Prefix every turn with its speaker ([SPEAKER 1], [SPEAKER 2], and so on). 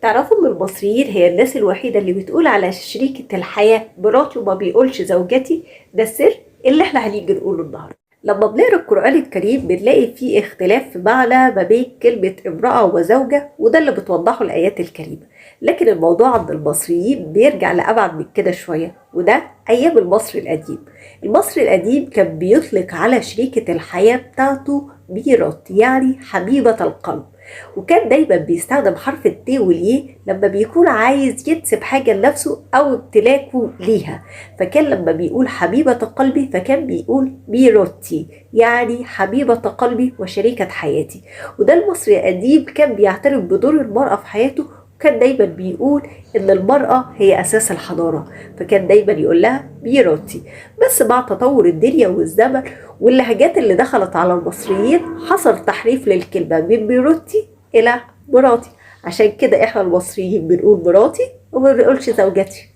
[SPEAKER 1] تعرفوا ان المصريين هي الناس الوحيدة اللي بتقول على شريكة الحياة مراتي وما بيقولش زوجتي؟ ده السر اللي احنا هنيجي نقوله النهارده. لما بنقرا القرآن الكريم بنلاقي فيه اختلاف في معنى ما بين كلمة امرأة وزوجة، وده اللي بتوضحه الآيات الكريمة. لكن الموضوع عند المصريين بيرجع لأبعد من كده شوية، وده أيام المصري القديم. المصري القديم كان بيطلق على شريكة الحياة بتاعته ميرات، يعني حبيبة القلب. وكان دايما بيستخدم حرف الت والياء لما بيكون عايز ينسب حاجة لنفسه أو امتلاكه ليها. فكان لما بيقول حبيبة قلبي فكان بيقول ميروتي، يعني حبيبة قلبي وشريكة حياتي. وده المصري القديم كان بيعترف بدور المرأة في حياته، وكان دايما بيقول ان المرأة هي اساس الحضارة، فكان دايما يقول لها ميروتي. بس مع تطور الدنيا والزمن واللهجات اللي دخلت على المصريين حصل تحريف للكلمة من ميروتي الى مراتي. عشان كده احنا المصريين بنقول مراتي وما بنقولش زوجتي.